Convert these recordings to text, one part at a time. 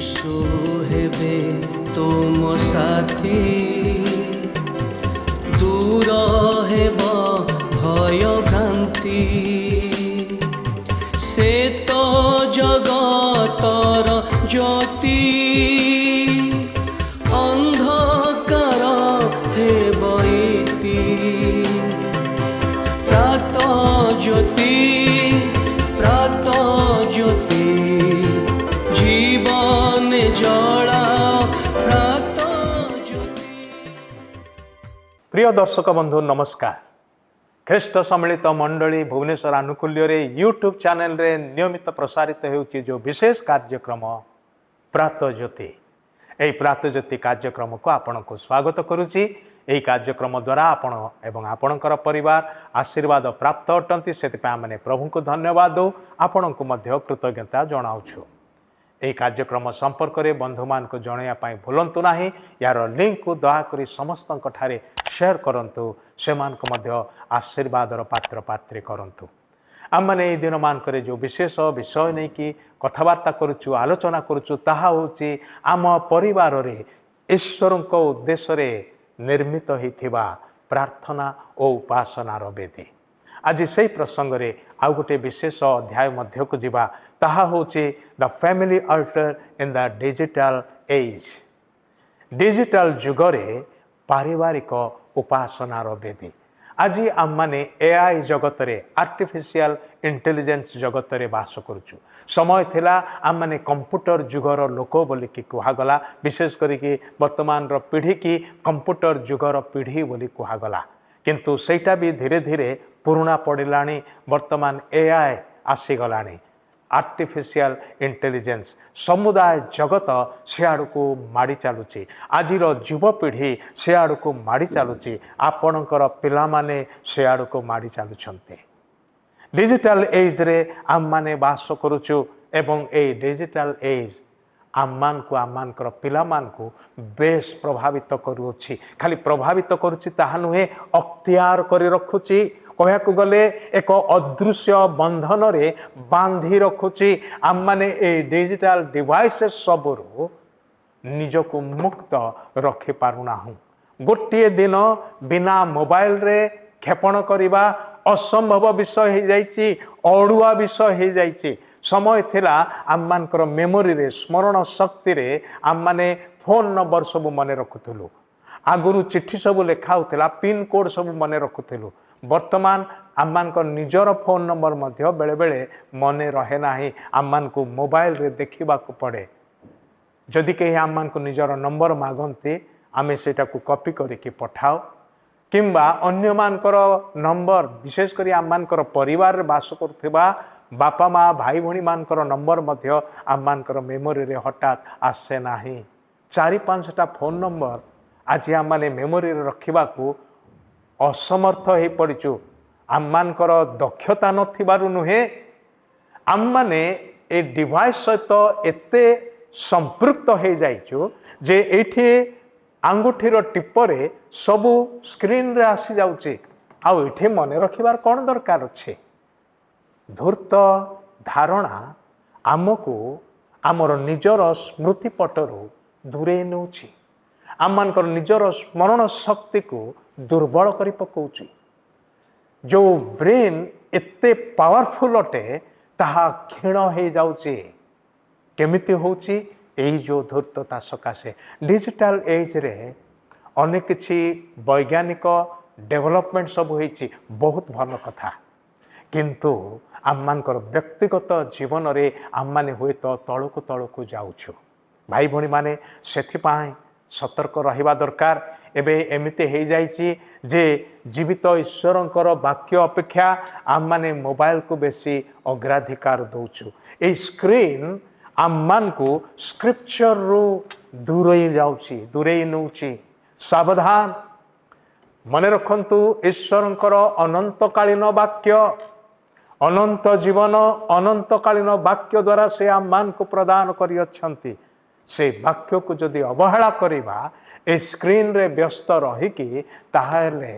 यीशु हेबे तुम साथी दूर हेब भय भ्रांति से तो जगतर ज्योति अंधकार हेब इति प्रात ज्योति जीवन जला प्रात ज्योति। प्रिय दर्शक बंधु नमस्कार। ख्रीष्ट सम्मिलित मंडली भुवनेश्वर आनुकूल्य रे यूट्यूब चैनल रे नियमित प्रसारित होउची जो विशेष कार्यक्रम प्रात ज्योति। एई प्रात ज्योति कार्यक्रम को आपण को स्वागत करूची। एई कार्यक्रम द्वारा आपण एवं आपणकर परिवार आशीर्वाद प्राप्त अटंती सेतिपा माने प्रभु को धन्यवाद दो आपण को मध्य कृतज्ञता जणाउछु। एई कार्यक्रम संपर्क रे बंधु मान को जणाया पाई भूलंतु नाही। यार लिंक को दया करी समस्तन ठारे शेयर करंतु सेमान को मध्य आशीर्वादर पात्र पात्री करंतु। आम मैंने ये दिन मानक जो विशेष विषय नहीं कि कथबार्ता करुचु आलोचना करुचु ताहा होची आम परिवार रे ईश्वर को उद्देश्य रे निर्मित होइथिबा प्रार्थना और उपासनार वेदी। आज से प्रसंग रे आउ गोटे विशेष अध्याय मध्य को जीवा ताहा होची the family altar in the digital age. Digital जुगरे पारिवारिक उपासनार वेदी। आज आम माने एआई जगत रे आर्टिफिशियल इंटेलिजेंस जगत रे बास करुचु। समय थिला आम माने कंप्यूटर जुगर लोक बोली कि कुहागला। विशेष करिकि वर्तमान रो पीढ़ी की कंप्यूटर जुगर पीढ़ी बोली कुहागला। किंतु सेटा भी धीरे धीरे पुराना पड़िलाणी। वर्तमान एआई आसीगलाणी आर्टिफिशियल इंटेलिजेंस समुदाय जगत सियाड़ को माड़ी चलुची। आजिर युवपीढ़ी सियाड़ को माड़ी चलुची। आपणकर पिला माने सियाड़ को माड़ी चलुछन्ते। डिजिटल एज रे आम माने बास करुचु एवं ए डिजिटल एज आमान को आमानकर पिला मान को बेस प्रभावित करुछि। खाली प्रभावित करुछि ताहा नुहे अख्तियार करि रखुछि। कहया को गले एक अदृश्य बंधन रे बांधी रखुछि। आम माने ए डिजिटल डिवाइसेस सबरो निजको मुक्त रखि पारुना हूँ। गोटे दिन बिना मोबाइल रे क्षेपण करिबा असंभव विषय हो जाइछि, अड़ुआ विषय हो जाइछि। समय थिला आम मानकर मेमोरी रे स्मरण शक्ति रे आम माने फोन नंबर सब मने रखुथुलु। आगुरु चिट्ठी सब लेखा होतिला, पिन कोड सब मने रखुथुलु। वर्तमान आम निजर फोन नंबर मध्य बेले बेले मने रहे नाही। आम को मोबाइल रे देखा पड़े। जदि कहीं आम निजर नंबर मागंती आमे सेटा को कॉपी करके पठाओ किंबा अन्य मानकर नंबर विशेष करी आम परिवार रे बास करथिबा बापा माँ भाई भणी मानकर नंबर मध्य आम मेमोरी रे हठात आसे नाही। 4-5टा फोन नंबर आज आम माने मेमोरी रे रखिबा को असमर्थ हो पड़चु। आम मानकर दक्षता नथिबारु नुहे, आम माने ए डिवाइस सहित एते संपृक्त हो जाइछु जे एठी आंगुठीर टिपरे सबु स्क्रीन रे आसी जाउची। आउ एठी मने रखिबार कोन दरकार अछि। धूर्त धारणा आमको आमर निजर स्मृति पटरु दूरे नउची। आम मानकर निजर स्मरण शक्ति को दुर्बल करी पकाउची। जो ब्रेन एते पावरफुल अटे ताहा क्षीण हो जाउची। केमिति होउची एई जो धूर्तता सकाशे। डिजिटल एज रे अनेक किछि वैज्ञानिक डेवलपमेंट सब होइची, बहुत भल कथा। किंतु आम मानकर व्यक्तिगत जीवन रे आम माने हुए तो तळको तळको जाउछु। भाई भणी माने सेथिपाई सतर्क रहिबा दरकार। एबे एमिते हो जाइछि जे जीवित ईश्वरंकर वाक्य अपेक्षा आम माने मोबाइल को बेसी अग्राधिकार दउछु। ए स्क्रीन आम मान को स्क्रिप्चर रो दूरे जाउछि, दूरे नउछि। सावधान मने रखंतु ईश्वरंकर अनंतकालीन वाक्य, अनंत जीवन, अनंतकालीन वाक्य द्वारा से आम मान को प्रदान करि अछंती। से वाक्य को जदि अवहेला करिबा ए स्क्रीन रे व्यस्त रहीकि ताहेले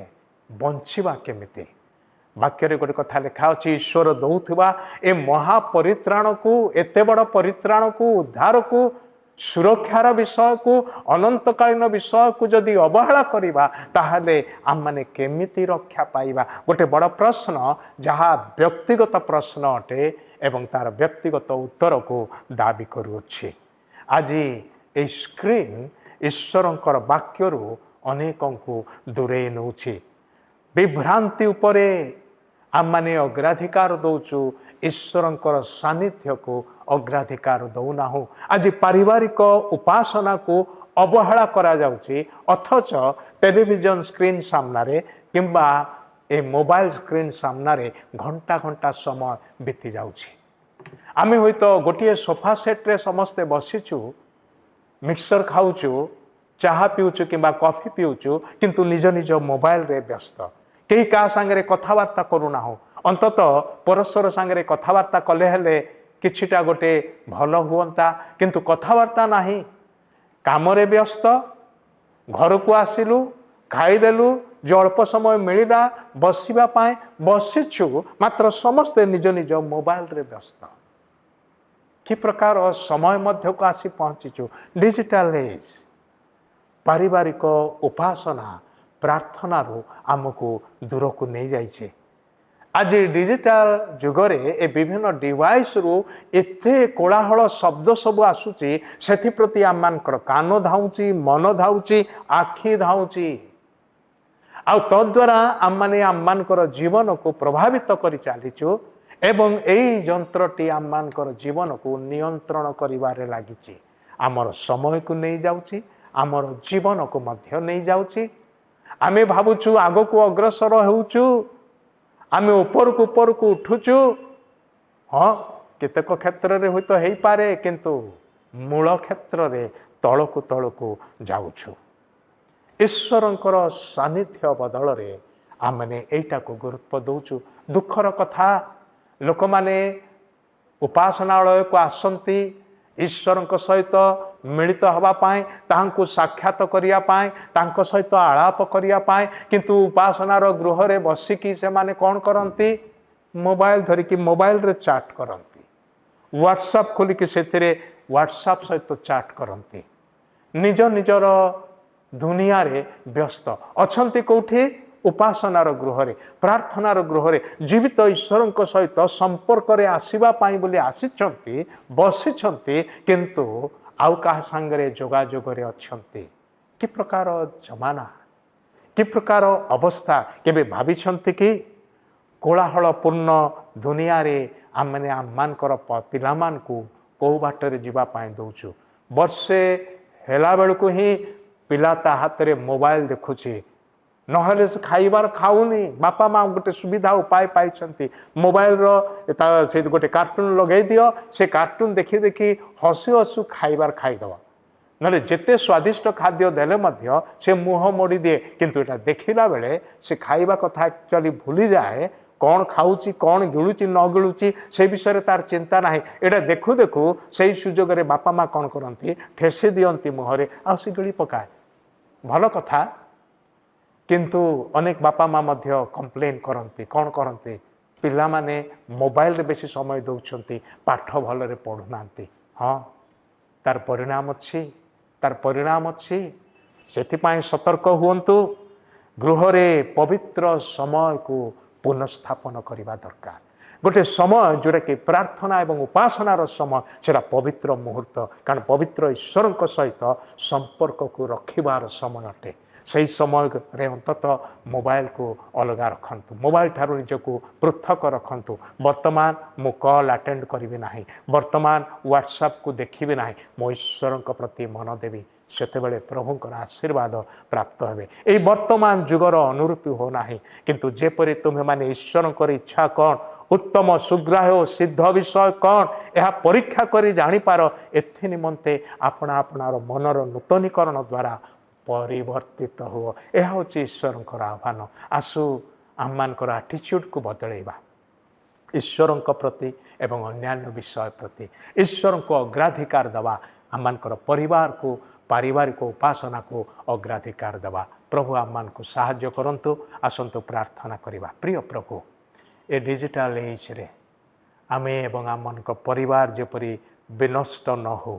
बंचिबा केमिति। वाक्य रे गोटे कथा लिखा अछि, ईश्वर दउथबा ए महापरित्राण को, एते बड़ परित्राण को, उद्धार को ସୁରକ୍ଷାର ବିଷୟକୁ ଅନନ୍ତକାଳୀନ ବିଷୟକୁ ଯଦି ଅବହେଳା କରିବା ତାହେଲେ ଆମମାନେ କେମିତି ରକ୍ଷା ପାଇବା? ଗୋଟେ ବଡ଼ ପ୍ରଶ୍ନ, ଯାହା ବ୍ୟକ୍ତିଗତ ପ୍ରଶ୍ନ ଅଟେ ଏବଂ ତାର ବ୍ୟକ୍ତିଗତ ଉତ୍ତରକୁ ଦାବି କରୁଅଛି। ଆଜି ଏହି ସ୍କ୍ରିନ୍ ଈଶ୍ୱରଙ୍କର ବାକ୍ୟରୁ ଅନେକଙ୍କୁ ଦୂରେଇ ନେଉଛି। ବିଭ୍ରାନ୍ତି ଉପରେ ଆମମାନେ ଅଗ୍ରାଧିକାର ଦେଉଛୁ, ଈଶ୍ୱରଙ୍କର ସାନ୍ନିଧ୍ୟକୁ ଅଗ୍ରାଧିକାର ଦେଉନାହୁଁ। ଆଜି ପାରିବାରିକ ଉପାସନାକୁ ଅବହେଳା କରାଯାଉଛି, ଅଥଚ ଟେଲିଭିଜନ ସ୍କ୍ରିନ୍ ସାମ୍ନାରେ କିମ୍ବା ଏ ମୋବାଇଲ ସ୍କ୍ରିନ୍ ସାମ୍ନାରେ ଘଣ୍ଟା ଘଣ୍ଟା ସମୟ ବିତି ଯାଉଛି। ଆମେ ହୁଏତ ଗୋଟିଏ ସୋଫା ସେଟ୍ରେ ସମସ୍ତେ ବସିଛୁ, ମିକ୍ସଚର ଖାଉଛୁ, ଚାହା ପିଉଛୁ କିମ୍ବା କଫି ପିଉଛୁ, କିନ୍ତୁ ନିଜ ନିଜ ମୋବାଇଲରେ ବ୍ୟସ୍ତ। କେହି କାହା ସାଙ୍ଗରେ କଥାବାର୍ତ୍ତା କରୁନାହୁଁ। ଅନ୍ତତଃ ପରସ୍ପର ସାଙ୍ଗରେ କଥାବାର୍ତ୍ତା କଲେ ହେଲେ କିଛିଟା ଗୋଟେ ଭଲ ହୁଅନ୍ତା, କିନ୍ତୁ କଥାବାର୍ତ୍ତା ନାହିଁ। କାମରେ ବ୍ୟସ୍ତ, ଘରକୁ ଆସିଲୁ, ଖାଇଦେଲୁ, ଯେଉଁ ଅଳ୍ପ ସମୟ ମିଳିଲା ବସିବା ପାଇଁ ବସିଛୁ, ମାତ୍ର ସମସ୍ତେ ନିଜ ନିଜ ମୋବାଇଲରେ ବ୍ୟସ୍ତ। କି ପ୍ରକାର ସମୟ ମଧ୍ୟକୁ ଆସି ପହଞ୍ଚିଛୁ? Digital age. ପାରିବାରିକ ଉପାସନା ପ୍ରାର୍ଥନାରୁ ଆମକୁ ଦୂରକୁ ନେଇଯାଇଛି। ଆଜି ଡିଜିଟାଲ ଯୁଗରେ ଏ ବିଭିନ୍ନ ଡିଭାଇସ୍ରୁ ଏତେ କୋଳାହଳ ଶବ୍ଦ ସବୁ ଆସୁଛି, ସେଥିପ୍ରତି ଆମମାନଙ୍କର କାନ ଧାଉଁଛି, ମନ ଧାଉଛି, ଆଖି ଧାଉଁଛି। ଆଉ ତଦ୍ୱାରା ଆମମାନେ ଆମମାନଙ୍କର ଜୀବନକୁ ପ୍ରଭାବିତ କରି ଚାଲିଛୁ ଏବଂ ଏହି ଯନ୍ତ୍ରଟି ଆମମାନଙ୍କର ଜୀବନକୁ ନିୟନ୍ତ୍ରଣ କରିବାରେ ଲାଗିଛି। ଆମର ସମୟକୁ ନେଇଯାଉଛି, ଆମର ଜୀବନକୁ ମଧ୍ୟ ନେଇଯାଉଛି। ଆମେ ଭାବୁଛୁ ଆଗକୁ ଅଗ୍ରସର ହେଉଛୁ, ଆମେ ଉପରକୁ ଉପରକୁ ଉଠୁଛୁ। ହଁ, କେତେକ କ୍ଷେତ୍ରରେ ହୁଏତ ହେଇପାରେ, କିନ୍ତୁ ମୂଳ କ୍ଷେତ୍ରରେ ତଳକୁ ତଳକୁ ଯାଉଛୁ। ଈଶ୍ୱରଙ୍କର ସାନ୍ନିଧ୍ୟ ବଦଳରେ ଆମମାନେ ଏଇଟାକୁ ଗୁରୁତ୍ୱ ଦେଉଛୁ। ଦୁଃଖର କଥା, ଲୋକମାନେ ଉପାସନାଳୟକୁ ଆସନ୍ତି ଈଶ୍ୱରଙ୍କ ସହିତ ମିଳିତ ହେବା ପାଇଁ, ତାହାଙ୍କୁ ସାକ୍ଷାତ କରିବା ପାଇଁ, ତାଙ୍କ ସହିତ ଆଳାପ କରିବା ପାଇଁ, କିନ୍ତୁ ଉପାସନାର ଗୃହରେ ବସିକି ସେମାନେ କ'ଣ କରନ୍ତି? ମୋବାଇଲ ଧରିକି ମୋବାଇଲରେ ଚାଟ୍ କରନ୍ତି, ହ୍ୱାଟ୍ସଆପ୍ ଖୋଲିକି ସେଥିରେ ହ୍ୱାଟ୍ସଆପ୍ ସହିତ ଚାଟ୍ କରନ୍ତି। ନିଜ ନିଜର ଦୁନିଆରେ ବ୍ୟସ୍ତ ଅଛନ୍ତି। କେଉଁଠି? ଉପାସନାର ଗୃହରେ, ପ୍ରାର୍ଥନାର ଗୃହରେ ଜୀବିତ ଈଶ୍ୱରଙ୍କ ସହିତ ସମ୍ପର୍କରେ ଆସିବା ପାଇଁ ବୋଲି ଆସିଛନ୍ତି, ବସିଛନ୍ତି, କିନ୍ତୁ ଆଉ କାହା ସାଙ୍ଗରେ ଯୋଗାଯୋଗରେ ଅଛନ୍ତି। କି ପ୍ରକାର ଜମାନା, କି ପ୍ରକାର ଅବସ୍ଥା! କେବେ ଭାବିଛନ୍ତି କି କୋଳାହଳପୂର୍ଣ୍ଣ ଦୁନିଆରେ ଆମମାନେ ଆମମାନଙ୍କର ପିଲାମାନଙ୍କୁ କେଉଁ ବାଟରେ ଯିବା ପାଇଁ ଦେଉଛୁ? ବର୍ଷେ ହେଲା ବେଳକୁ ହିଁ ପିଲା ତା ହାତରେ ମୋବାଇଲ ଦେଖୁଛି, ନହେଲେ ସେ ଖାଇବାର ଖାଉନି। ବାପା ମା ଗୋଟେ ସୁବିଧା ଉପାୟ ପାଇଛନ୍ତି, ମୋବାଇଲର ସେ ଗୋଟେ କାର୍ଟୁନ ଲଗାଇ ଦିଅ, ସେ କାର୍ଟୁନ ଦେଖି ଦେଖି ହସୁ ହସୁ ଖାଇବାର ଖାଇଦେବ। ନହେଲେ ଯେତେ ସ୍ୱାଦିଷ୍ଟ ଖାଦ୍ୟ ଦେଲେ ମଧ୍ୟ ସେ ମୁହଁ ମୋଡ଼ି ଦିଏ, କିନ୍ତୁ ଏଟା ଦେଖିଲା ବେଳେ ସେ ଖାଇବା କଥା ଆକ୍ଚୁଆଲି ଭୁଲିଯାଏ। କ'ଣ ଖାଉଛି, କ'ଣ ଗିଳୁଛି ନ ଗିଳୁଛି ସେ ବିଷୟରେ ତାର ଚିନ୍ତା ନାହିଁ। ଏଇଟା ଦେଖୁ ଦେଖୁ ସେଇ ସୁଯୋଗରେ ବାପା ମା କ'ଣ କରନ୍ତି? ଠେସି ଦିଅନ୍ତି ମୁହଁରେ, ଆଉ ସେ ଗିଳି ପକାଏ। ଭଲ କଥା, କିନ୍ତୁ ଅନେକ ବାପା ମା ମଧ୍ୟ କମ୍ପ୍ଲେନ୍ କରନ୍ତି। କ'ଣ କରନ୍ତି? ପିଲାମାନେ ମୋବାଇଲରେ ବେଶୀ ସମୟ ଦେଉଛନ୍ତି, ପାଠ ଭଲରେ ପଢ଼ୁନାହାନ୍ତି। ହଁ, ତାର ପରିଣାମ ଅଛି, ତାର ପରିଣାମ ଅଛି। ସେଥିପାଇଁ ସତର୍କ ହୁଅନ୍ତୁ। ଗୃହରେ ପବିତ୍ର ସମୟକୁ ପୁନଃସ୍ଥାପନ କରିବା ଦରକାର। ଗୋଟେ ସମୟ ଯେଉଁଟାକି ପ୍ରାର୍ଥନା ଏବଂ ଉପାସନାର ସମୟ, ସେଟା ପବିତ୍ର ମୁହୂର୍ତ୍ତ, କାରଣ ପବିତ୍ର ଈଶ୍ୱରଙ୍କ ସହିତ ସମ୍ପର୍କକୁ ରଖିବାର ସମୟ ଅଟେ। ସେହି ସମୟରେ ଅନ୍ତତଃ ମୋବାଇଲକୁ ଅଲଗା ରଖନ୍ତୁ, ମୋବାଇଲ ଠାରୁ ନିଜକୁ ପୃଥକ ରଖନ୍ତୁ। ବର୍ତ୍ତମାନ ମୁଁ କଲ୍ ଆଟେଣ୍ଡ କରିବି ନାହିଁ, ବର୍ତ୍ତମାନ ହ୍ୱାଟ୍ସଆପ୍କୁ ଦେଖିବି ନାହିଁ, ମୁଁ ଈଶ୍ୱରଙ୍କ ପ୍ରତି ମନ ଦେବି। ସେତେବେଳେ ପ୍ରଭୁଙ୍କର ଆଶୀର୍ବାଦ ପ୍ରାପ୍ତ ହେବେ। ଏହି ବର୍ତ୍ତମାନ ଯୁଗର ଅନୁରୂପୀ ହୋ ନାହିଁ, କିନ୍ତୁ ଯେପରି ତୁମେମାନେ ଈଶ୍ୱରଙ୍କର ଇଚ୍ଛା କ'ଣ, ଉତ୍ତମ ସୁଗ୍ରାହ୍ୟ ଓ ସିଦ୍ଧ ବିଷୟ କ'ଣ, ଏହା ପରୀକ୍ଷା କରି ଜାଣିପାର। ଏଥି ନିମନ୍ତେ ଆପଣାର ମନର ନୂତନୀକରଣ ଦ୍ୱାରା ପରିବର୍ତ୍ତିତ ହୁଅ। ଏହା ହେଉଛି ଈଶ୍ୱରଙ୍କର ଆହ୍ୱାନ। ଆସୁ ଆମମାନଙ୍କର ଆଟିଚ୍ୟୁଡ଼କୁ ବଦଳେଇବା, ଈଶ୍ୱରଙ୍କ ପ୍ରତି ଏବଂ ଅନ୍ୟାନ୍ୟ ବିଷୟ ପ୍ରତି ଈଶ୍ୱରଙ୍କୁ ଅଗ୍ରାଧିକାର ଦେବା, ଆମମାନଙ୍କର ପରିବାରକୁ, ପାରିବାରିକ ଉପାସନାକୁ ଅଗ୍ରାଧିକାର ଦେବା। ପ୍ରଭୁ ଆମମାନଙ୍କୁ ସାହାଯ୍ୟ କରନ୍ତୁ। ଆସନ୍ତୁ ପ୍ରାର୍ଥନା କରିବା। ପ୍ରିୟ ପ୍ରଭୁ, ଏ ଡିଜିଟାଲ ଏଜ୍ରେ ଆମେ ଏବଂ ଆମମାନଙ୍କ ପରିବାର ଯେପରି ବିନଷ୍ଟ ନ ହେଉ,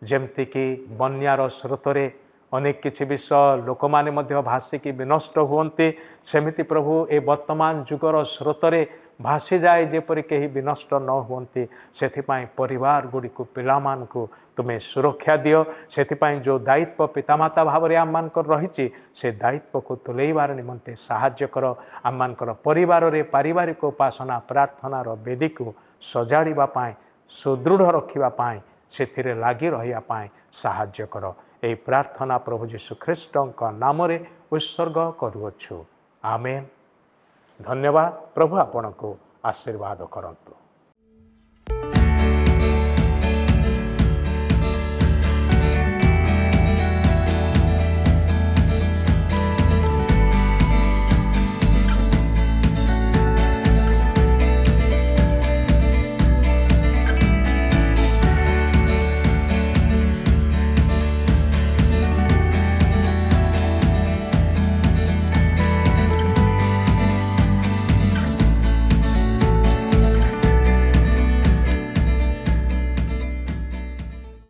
ଯେମିତିକି ବନ୍ୟାର ସ୍ରୋତରେ ଅନେକ କିଛି ବିଷୟ ଲୋକମାନେ ମଧ୍ୟ ଭାସିକି ବିନଷ୍ଟ ହୁଅନ୍ତି, ସେମିତି ପ୍ରଭୁ ଏ ବର୍ତ୍ତମାନ ଯୁଗର ସ୍ରୋତରେ ଭାସିଯାଏ ଯେପରି କେହି ବିନଷ୍ଟ ନ ହୁଅନ୍ତି। ସେଥିପାଇଁ ପରିବାର ଗୁଡ଼ିକୁ ପିଲାମାନଙ୍କୁ ତୁମେ ସୁରକ୍ଷା ଦିଅ। ସେଥିପାଇଁ ଯେଉଁ ଦାୟିତ୍ୱ ପିତାମାତା ଭାବରେ ଆମମାନଙ୍କର ରହିଛି ସେ ଦାୟିତ୍ୱକୁ ତୁଲେଇବାର ନିମନ୍ତେ ସାହାଯ୍ୟ କର। ଆମମାନଙ୍କର ପରିବାରରେ ପାରିବାରିକ ଉପାସନା ପ୍ରାର୍ଥନାର ବେଦୀକୁ ସଜାଡ଼ିବା ପାଇଁ, ସୁଦୃଢ଼ ରଖିବା ପାଇଁ, ସେଥିରେ ଲାଗି ରହିବା ପାଇଁ ସାହାଯ୍ୟ କର। ଏହି ପ୍ରାର୍ଥନା ପ୍ରଭୁ ଯୀଶୁ ଖ୍ରୀଷ୍ଟଙ୍କ ନାମରେ ଉତ୍ସର୍ଗ କରୁଅଛୁ। ଆମେନ୍। ଧନ୍ୟବାଦ। ପ୍ରଭୁ ଆପଣଙ୍କୁ ଆଶୀର୍ବାଦ କରନ୍ତୁ।